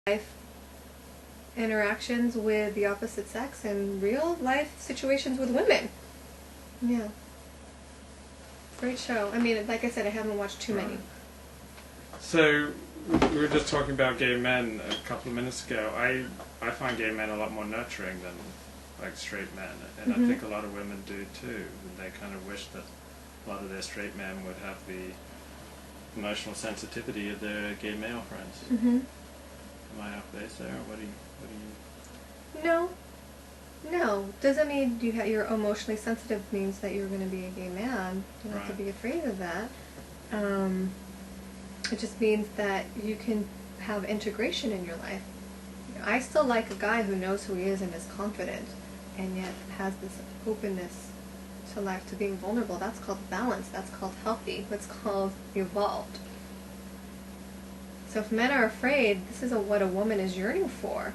life interactions with the opposite sex and real life situations with women. Yeah. Great show. I mean, like I said, I haven't watched too many. So we were just talking about gay men a couple of minutes ago. I find gay men a lot more nurturing than like straight men, and I think a lot of women do too. They kind of wish that a lot of their straight men would have the emotional sensitivity of their gay male friends. Am I off base there? What do you? No. No. Doesn't mean you're emotionally sensitive means that you're going to be a gay man. You don't have to be afraid of that. It just means that you can have integration in your life. I still like a guy who knows who he is and is confident and yet has this openness to life, to being vulnerable. That's called balance. That's called healthy. That's called evolved. So if men are afraid, this is what a woman is yearning for.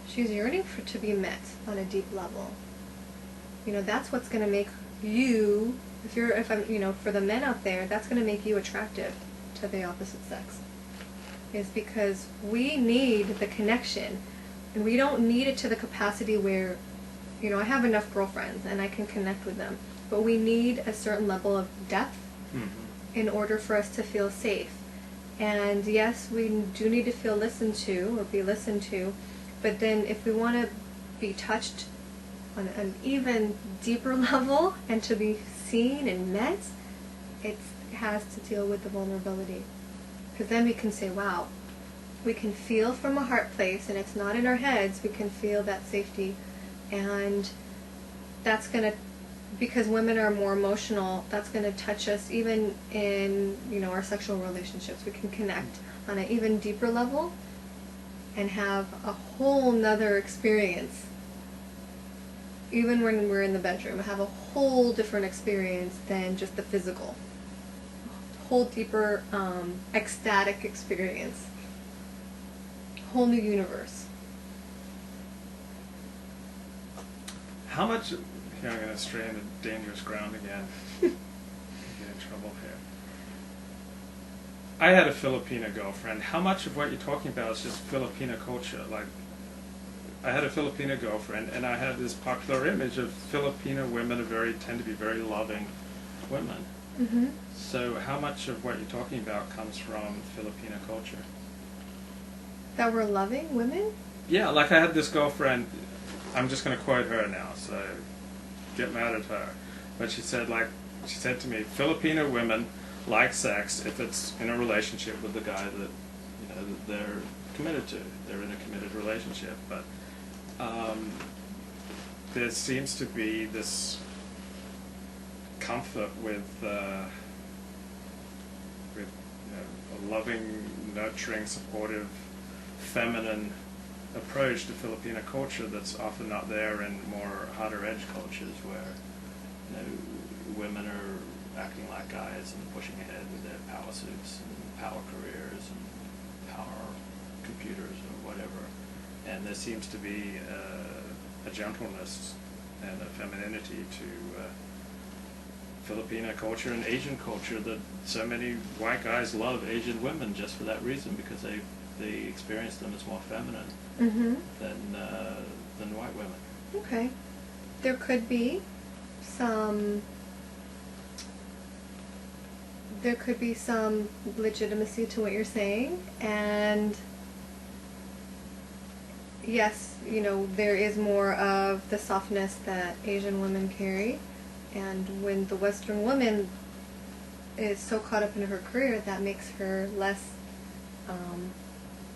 She's yearning to be met on a deep level. You know, that's what's going to make you, for the men out there, that's going to make you attractive to the opposite sex. Is because we need the connection, and we don't need it to the capacity where, I have enough girlfriends and I can connect with them, but we need a certain level of depth in order for us to feel safe. And yes, we do need to feel listened to or be listened to, but then if we want to be touched on an even deeper level and to be seen and met, it has to deal with the vulnerability. Because then we can say, wow, we can feel from a heart place, and it's not in our heads, we can feel that safety. And that's going to, because women are more emotional, that's going to touch us even in, our sexual relationships. We can connect on an even deeper level and have a whole nother experience. Even when we're in the bedroom, have a whole different experience than just the physical. Whole deeper, ecstatic experience. Whole new universe. How much? Here, I'm going to stray into dangerous ground again. Get in trouble here. I had a Filipina girlfriend. How much of what you're talking about is just Filipina culture? Like, I had a Filipina girlfriend, and I had this popular image of Filipina women tend to be very loving women. So how much of what you're talking about comes from Filipina culture? That we're loving women? Yeah, like I had this girlfriend, I'm just going to quote her now, so get mad at her. But she said to me, Filipino women like sex if it's in a relationship with the guy that, that they're committed to. They're in a committed relationship. But there seems to be this comfort with a loving, nurturing, supportive, feminine approach to Filipina culture that's often not there in more harder edge cultures where women are acting like guys and pushing ahead with their power suits and power careers and power computers or whatever. And there seems to be a gentleness and a femininity to Filipina culture and Asian culture that so many white guys love Asian women just for that reason, because they experience them as more feminine than white women. Okay. There could be some legitimacy to what you're saying, and yes, there is more of the softness that Asian women carry. And when the Western woman is so caught up in her career, that makes her less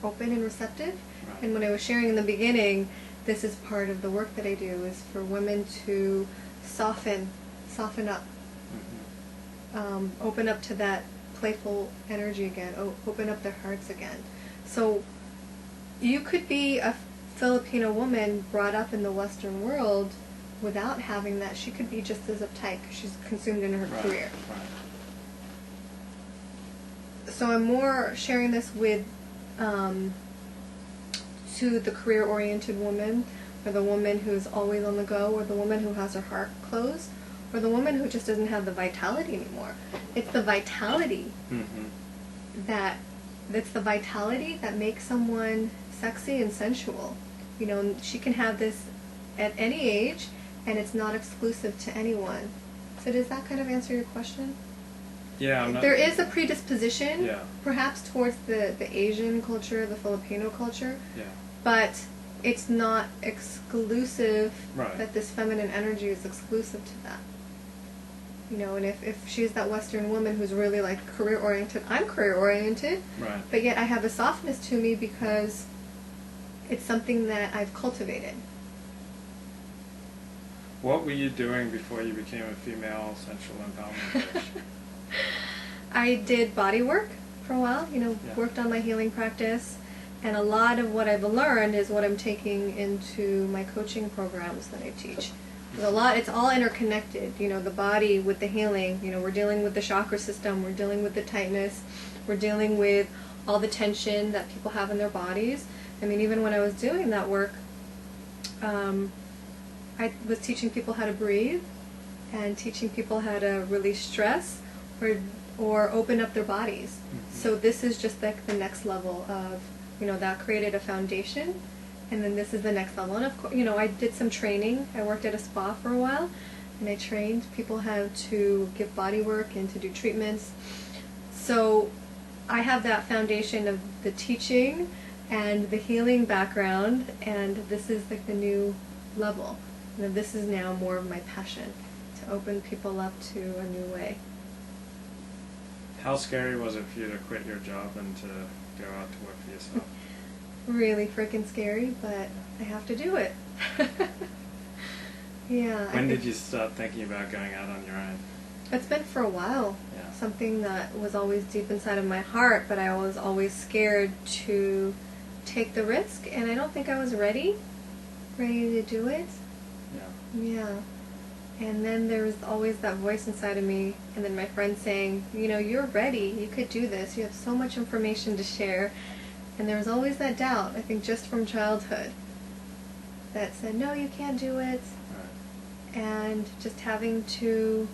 open and receptive. Right. And when I was sharing in the beginning, this is part of the work that I do, is for women to soften up, open up to that playful energy again, open up their hearts again. So you could be a Filipino woman brought up in the Western world without having that. She could be just as uptight because she's consumed in her career. Right. So I'm more sharing this with to the career-oriented woman, or the woman who's always on the go, or the woman who has her heart closed, or the woman who just doesn't have the vitality anymore. It's the vitality that's the vitality that makes someone sexy and sensual. You know, she can have this at any age, and it's not exclusive to anyone. So does that kind of answer your question? Yeah, I'm not, There is a predisposition, Yeah. perhaps towards the Asian culture, the Filipino culture, Yeah. but it's not exclusive, Right. that this feminine energy is exclusive to that. You know, and if she's that Western woman who's really like career oriented, I'm career oriented, Right. but yet I have a softness to me because it's something that I've cultivated. What were you doing before you became a female sensual empowerment coach? I did body work for a while, you know, Yeah. worked on my healing practice, and a lot of what I've learned is what I'm taking into my coaching programs that I teach. It's all interconnected, you know, the body with the healing, you know, we're dealing with the chakra system, we're dealing with the tightness, we're dealing with all the tension that people have in their bodies. I mean, even when I was doing that work, I was teaching people how to breathe and teaching people how to release stress or open up their bodies. Mhm. So this is just like the next level of, you know, that created a foundation, and then this is the next level. And of course, you know, I did some training. I worked at a spa for a while, and I trained people how to give body work and to do treatments. So I have that foundation of the teaching and the healing background, and this is like the new level. You know, this is now more of my passion, to open people up to a new way. How scary was it for you to quit your job and to go out to work for yourself? Really freaking scary, but I have to do it. Yeah. When did you start thinking about going out on your own? It's been for a while. Yeah. Something that was always deep inside of my heart, but I was always scared to take the risk, and I don't think I was ready to do it. Yeah. Yeah. And then there was always that voice inside of me, and then my friend saying, you know, you're ready, you could do this, you have so much information to share. And there was always that doubt, I think just from childhood, that said, no, you can't do it. Right. And just having to,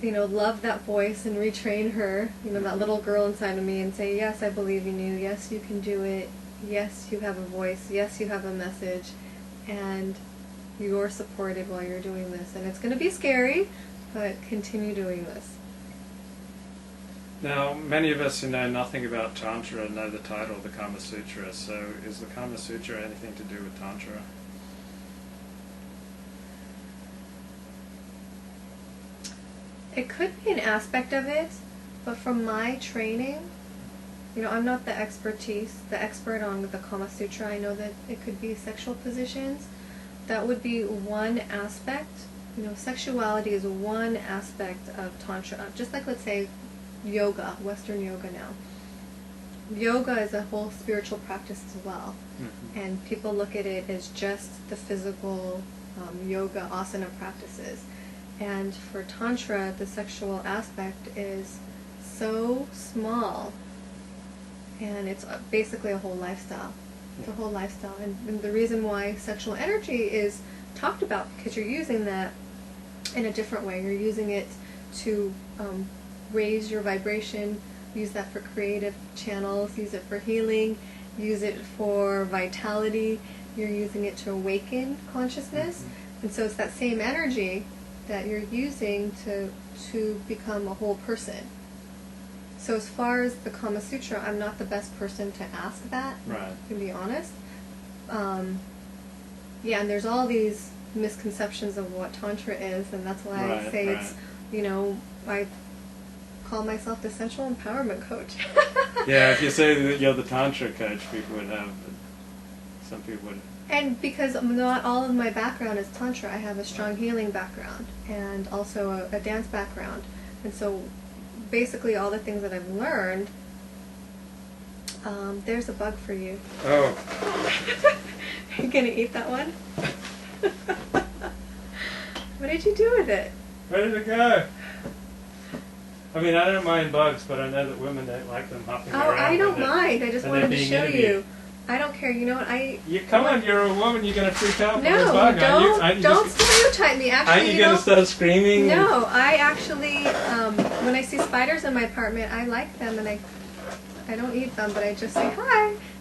you know, love that voice and retrain her, you know, that little girl inside of me, and say, yes, I believe in you, yes, you can do it, yes, you have a voice, yes, you have a message, and you're supported while you're doing this. And it's going to be scary, but continue doing this. Now, many of us who know nothing about Tantra know the title, the Kama Sutra. So is the Kama Sutra anything to do with Tantra? It could be an aspect of it, but from my training, you know, I'm not the expert on the Kama Sutra. I know that it could be sexual positions. That would be one aspect. You know, sexuality is one aspect of Tantra. Just like, let's say, yoga, Western yoga now. Yoga is a whole spiritual practice as well. Mm-hmm. And people look at it as just the physical yoga, asana practices. And for Tantra, the sexual aspect is so small, and it's basically a whole lifestyle. It's a whole lifestyle. And the reason why sexual energy is talked about, because you're using that in a different way. You're using it to raise your vibration, use that for creative channels, use it for healing, use it for vitality. You're using it to awaken consciousness. Mm-hmm. And so it's that same energy that you're using to become a whole person. So as far as the Kama Sutra, I'm not the best person to ask that, Right. to be honest. Yeah, and there's all these misconceptions of what Tantra is, and that's why I say it's, you know, I call myself the sensual empowerment coach. Yeah, if you say that you're the Tantra coach, people would have, some people would. And because not all of my background is Tantra, I have a strong healing background and also a dance background. And so basically all the things that I've learned, there's a bug for you. Oh. Are you going to eat that one? What did you do with it? Where did it go? I mean, I don't mind bugs, but I know that women don't like them hopping around. I don't mind. I just when they're wanted to being show interviewed. you. I don't care. You know what? Come on, you're a woman. You're gonna freak out from No, a bug. don't stereotype me. Actually, Aren't you gonna start screaming? No, I actually, when I see spiders in my apartment, I like them, and I don't eat them, but I just say hi.